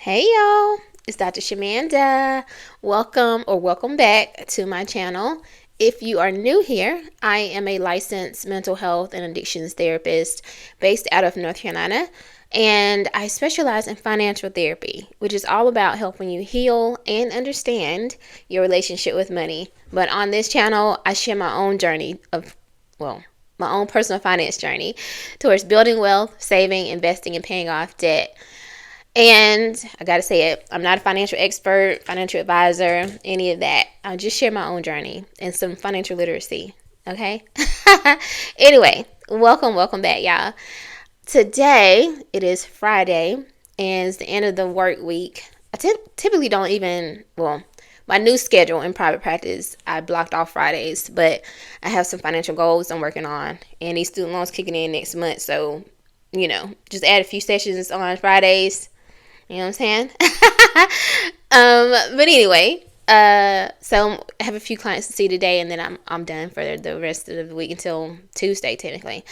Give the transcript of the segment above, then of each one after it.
Hey y'all, it's Dr. Shamanda. Welcome back to my channel. If you are new here, I am a licensed mental health and addictions therapist based out of North Carolina, and I specialize in financial therapy, which is all about helping you heal and understand your relationship with money. But on this channel, I share my own journey my own personal finance journey towards building wealth, saving, investing, and paying off debt. And I got to say it, I'm not a financial expert, financial advisor, any of that. I'll just share my own journey and some financial literacy. Okay? Anyway, welcome back, y'all. Today, it is Friday, and it's the end of the work week. I typically don't even, my new schedule in private practice, I blocked off Fridays, but I have some financial goals I'm working on, and these student loans kicking in next month, so, just add a few sessions on Fridays. You know what I'm saying? But anyway, so I have a few clients to see today, and then I'm done for the rest of the week until Tuesday, technically.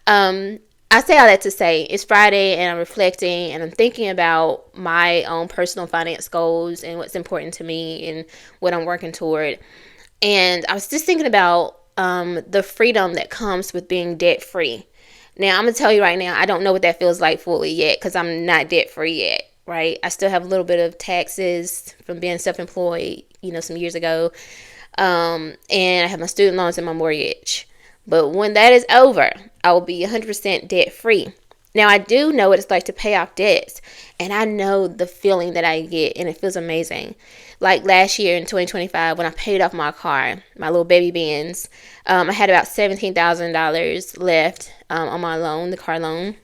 I say all that to say it's Friday, and I'm reflecting, and I'm thinking about my own personal finance goals and what's important to me and what I'm working toward. And I was just thinking about the freedom that comes with being debt free. Now, I'm going to tell you right now, I don't know what that feels like fully yet because I'm not debt free yet. Right? I still have a little bit of taxes from being self-employed, some years ago. And I have my student loans and my mortgage. But when that is over, I will be 100% debt free. Now, I do know what it's like to pay off debts. And I know the feeling that I get, and it feels amazing. Like last year in 2025, when I paid off my car, my little baby Benz, I had about $17,000 left on my loan, the car loan.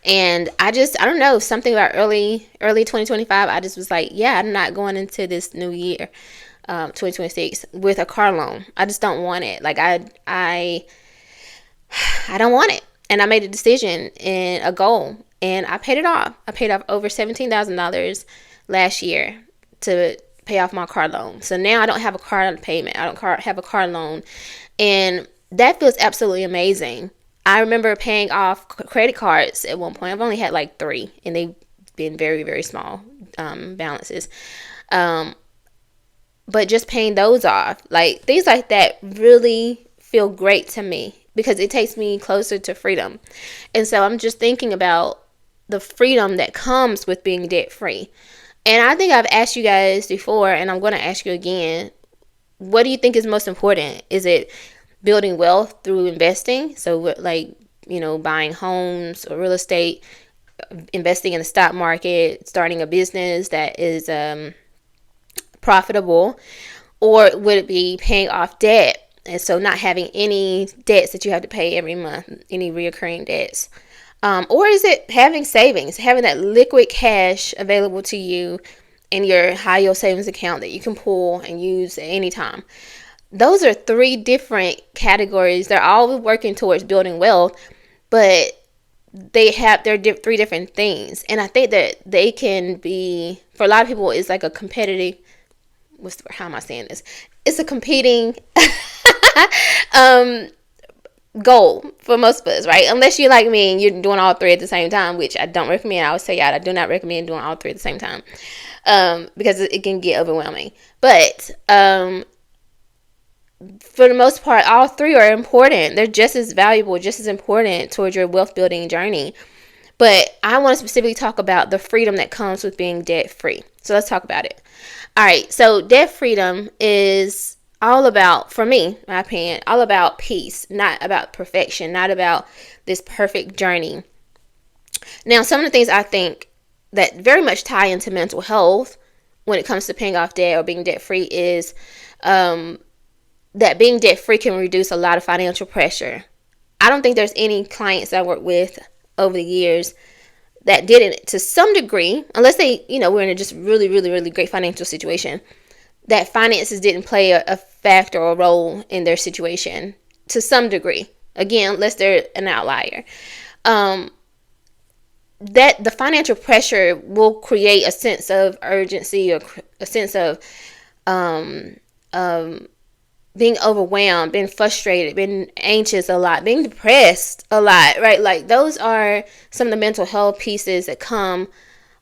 And I don't know, something about early 2025, I just was like, yeah, I'm not going into this new year, 2026, with a car loan. I just don't want it. Like, I don't want it. And I made a decision and a goal, and I paid it off. I paid off over $17,000 last year to pay off my car loan. So now I don't have a car payment. I don't have a car loan. And that feels absolutely amazing. I remember paying off credit cards at one point. I've only had like 3, and they've been very, very small balances. But just paying those off, like things like that really feel great to me because it takes me closer to freedom. And so I'm just thinking about the freedom that comes with being debt free. And I think I've asked you guys before, and I'm going to ask you again, what do you think is most important? Is it building wealth through investing? So buying homes or real estate, investing in the stock market, starting a business that is profitable, or would it be paying off debt? And so not having any debts that you have to pay every month, any reoccurring debts. Or is it having savings, having that liquid cash available to you in your high yield savings account that you can pull and use at any time? Those are 3 different categories. They're all working towards building wealth, but they're 3 different things. And I think that they can be, for a lot of people, it's like a competitive, how am I saying this? It's a competing goal for most of us, right? Unless you're like me and you're doing all 3 at the same time, which I don't recommend. I always tell y'all, I do not recommend doing all 3 at the same time because it can get overwhelming. But for the most part, all 3 are important. They're just as valuable, just as important towards your wealth building journey. But I want to specifically talk about the freedom that comes with being debt free. So let's talk about it. All right. So debt freedom is all about, for me, my opinion, all about peace, not about perfection, not about this perfect journey. Now, some of the things I think that very much tie into mental health when it comes to paying off debt or being debt free is that being debt free can reduce a lot of financial pressure. I don't think there's any clients I work with over the years that didn't, to some degree, unless they, were in a just really, really, really great financial situation, that finances didn't play a factor or a role in their situation to some degree. Again, unless they're an outlier. That the financial pressure will create a sense of urgency or a sense of being overwhelmed, being frustrated, being anxious a lot, being depressed a lot, right? Like those are some of the mental health pieces that come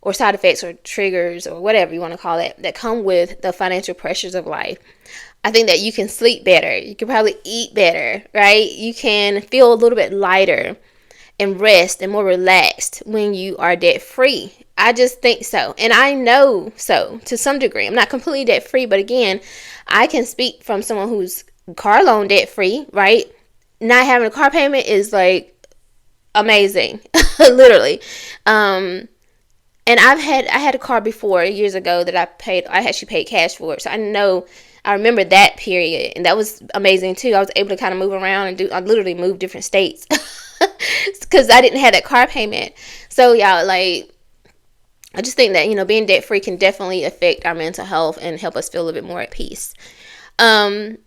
or side effects or triggers or whatever you want to call it that come with the financial pressures of life. I think that you can sleep better. You can probably eat better, right? You can feel a little bit lighter and rest and more relaxed when you are debt free. I just think so. And I know so to some degree. I'm not completely debt free, but again, I can speak from someone who's car loan debt free, right? Not having a car payment is like amazing, literally. And I had a car before years ago that I actually paid cash for it. So I remember that period, and that was amazing too. I was able to kind of move around and I literally moved different states because I didn't have that car payment. So yeah, like, I just think that, being debt free can definitely affect our mental health and help us feel a little bit more at peace. I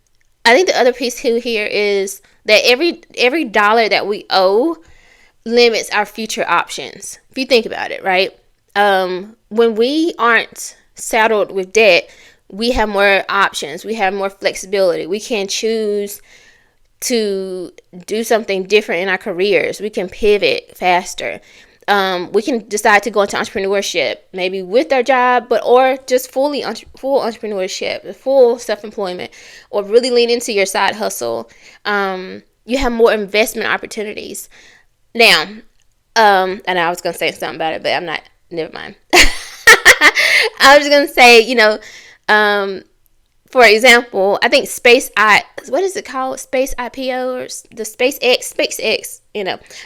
think the other piece too here is that every dollar that we owe limits our future options. If you think about it, right? When we aren't saddled with debt, we have more options. We have more flexibility. We can choose to do something different in our careers. We can pivot faster. We can decide to go into entrepreneurship, maybe with our job, or just full entrepreneurship, full self-employment, or really lean into your side hustle. You have more investment opportunities. Now, and I was going to say something about it, but I'm not. Never mind. I was going to say, for example, I think what is it called? Space IPO or the SpaceX,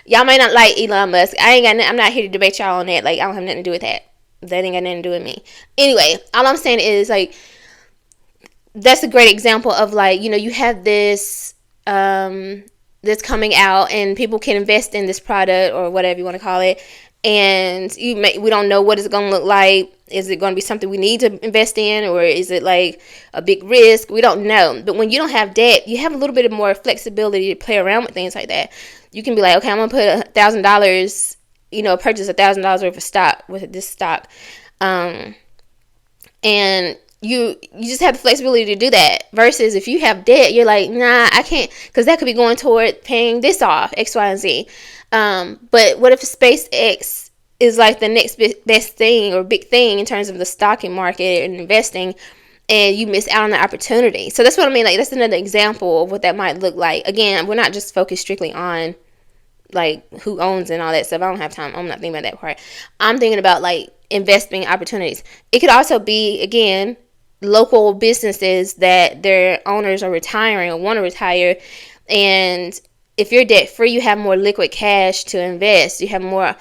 y'all may not like Elon Musk. I'm not here to debate y'all on that. Like, I don't have nothing to do with that. That ain't got nothing to do with me. Anyway, all I'm saying is, like, that's a great example of, like, you have this, that's coming out and people can invest in this product or whatever you want to call it. And we don't know what it's going to look like. Is it going to be something we need to invest in, or is it like a big risk? We don't know. But when you don't have debt, you have a little bit more flexibility to play around with things like that. You can be like, okay, I'm going to put $1,000, purchase $1,000 worth of stock with this stock. And you just have the flexibility to do that. Versus if you have debt, you're like, nah, I can't, because that could be going toward paying this off, X, Y, and Z. But what if SpaceX is like the next best thing or big thing in terms of the stocking market and investing, and you miss out on the opportunity? So that's what I mean. Like, that's another example of what that might look like. Again, we're not just focused strictly on like who owns and all that stuff. I don't have time. I'm not thinking about that part. I'm thinking about like investment opportunities. It could also be, again, local businesses that their owners are retiring or want to retire, and if you're debt free, you have more liquid cash to invest. You have more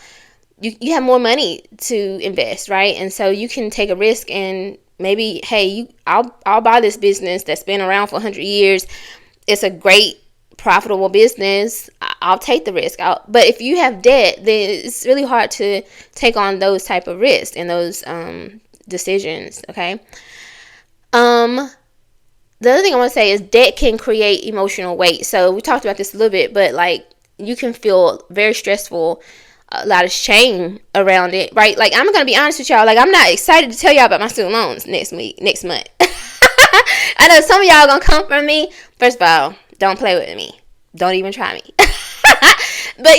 money to invest, right? And so you can take a risk and maybe, hey, I'll buy this business that's been around for 100 years. It's a great profitable business. I'll take the risk. But if you have debt, then it's really hard to take on those type of risks and those decisions. Okay. The other thing I want to say is debt can create emotional weight. So we talked about this a little bit, but like, you can feel very stressful, a lot of shame around it, right? Like, I'm going to be honest with y'all. Like, I'm not excited to tell y'all about my student loans next month. I know some of y'all going to come from me. First of all, don't play with me. Don't even try me. But,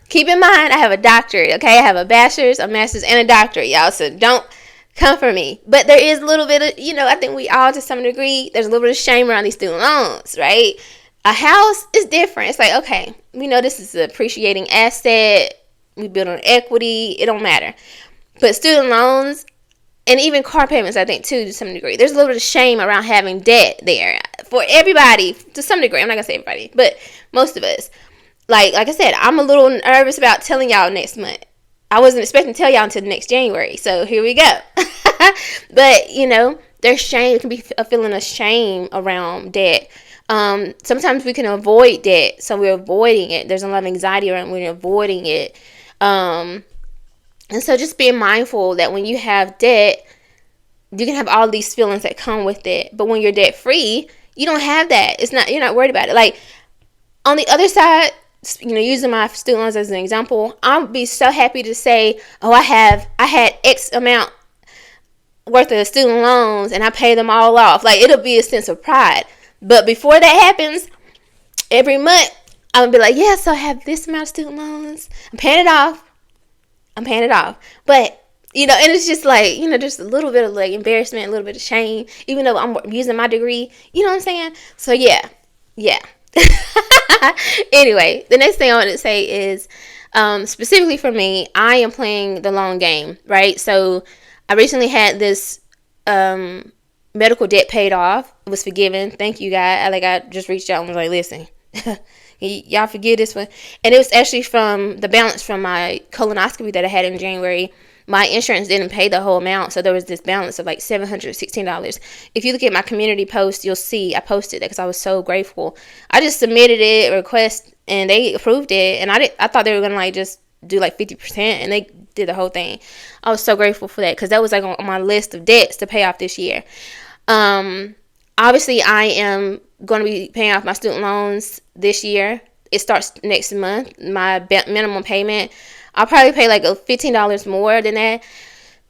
keep in mind, I have a doctorate, okay? I have a bachelor's, a master's, and a doctorate, y'all. So don't come for me. But there is a little bit of, I think we all, to some degree, there's a little bit of shame around these student loans, right? A house is different. It's like, okay, we know this is an appreciating asset. We build on equity. It don't matter. But student loans and even car payments, I think, too, to some degree, there's a little bit of shame around having debt there for everybody, to some degree. I'm not going to say everybody, but most of us. Like I said, I'm a little nervous about telling y'all next month. I wasn't expecting to tell y'all until next January. So here we go. But, there's shame. It can be a feeling of shame around debt. Sometimes we can avoid debt. So we're avoiding it. There's a lot of anxiety around when you're avoiding it. And so just being mindful that when you have debt, you can have all these feelings that come with it. But when you're debt free, you don't have that. You're not worried about it. Like, on the other side, using my student loans as an example, I'll be so happy to say, oh, I had X amount worth of student loans and I pay them all off. Like, it'll be a sense of pride. But before that happens, every month, I'm going to be like, yeah, so I have this amount of student loans. I'm paying it off. But And it's just like, just a little bit of like embarrassment, a little bit of shame, even though I'm using my degree. You know what I'm saying? So yeah. Anyway, the next thing I want to say is, specifically for me, I am playing the long game, right? So I recently had this medical debt paid off. It was forgiven. Thank you, God. I just reached out and was like, listen, y'all forgive this one. And it was actually from the balance from my colonoscopy that I had in January. My insurance didn't pay the whole amount, so there was this balance of like $716. If you look at my community post, you'll see I posted that because I was so grateful. I just submitted a request and they approved it, and I thought they were gonna like just do like 50%, and they did the whole thing. I was so grateful for that because that was like on my list of debts to pay off this year. Obviously, I am going to be paying off my student loans this year. It starts next month. My minimum payment, I'll probably pay like $15 more than that,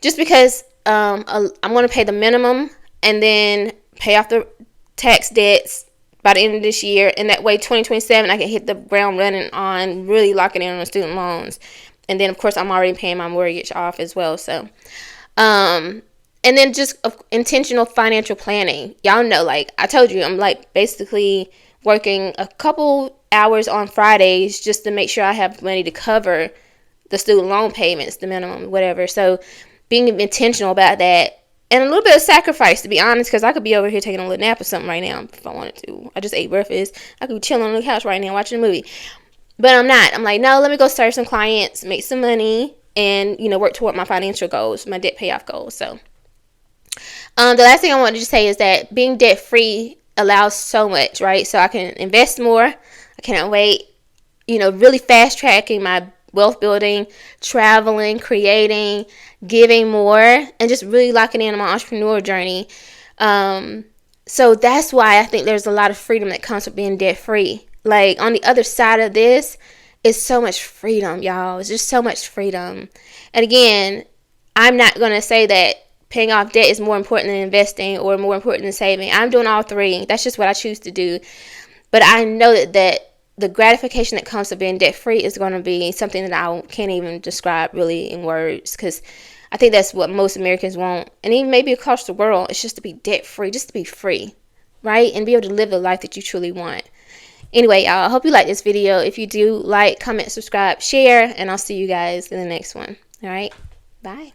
just because I'm going to pay the minimum and then pay off the tax debts by the end of this year. And that way, 2027, I can hit the ground running on really locking in on the student loans. And then, of course, I'm already paying my mortgage off as well. So, and then just intentional financial planning. Y'all know, like I told you, I'm like basically working a couple hours on Fridays just to make sure I have money to cover the student loan payments, the minimum, whatever. So being intentional about that, and a little bit of sacrifice, to be honest, because I could be over here taking a little nap or something right now if I wanted to. I just ate breakfast. I could be chilling on the couch right now watching a movie. But I'm not. I'm like, no, let me go serve some clients, make some money, and, work toward my financial goals, my debt payoff goals. So the last thing I wanted to say is that being debt free allows so much, right? So I can invest more. I cannot wait. Really fast tracking my wealth building, traveling, creating, giving more, and just really locking in on my entrepreneur journey. So that's why I think there's a lot of freedom that comes with being debt free. Like on the other side of this is so much freedom, y'all. It's just so much freedom. And again, I'm not going to say that paying off debt is more important than investing or more important than saving. I'm doing all three. That's just what I choose to do. But I know that the gratification that comes with being debt free is going to be something that I can't even describe really in words, because I think that's what most Americans want, and even maybe across the world. It's just to be debt free, just to be free, right? And be able to live the life that you truly want. Anyway, y'all, I hope you like this video. If you do, like, comment, subscribe, share, and I'll see you guys in the next one. All right, bye.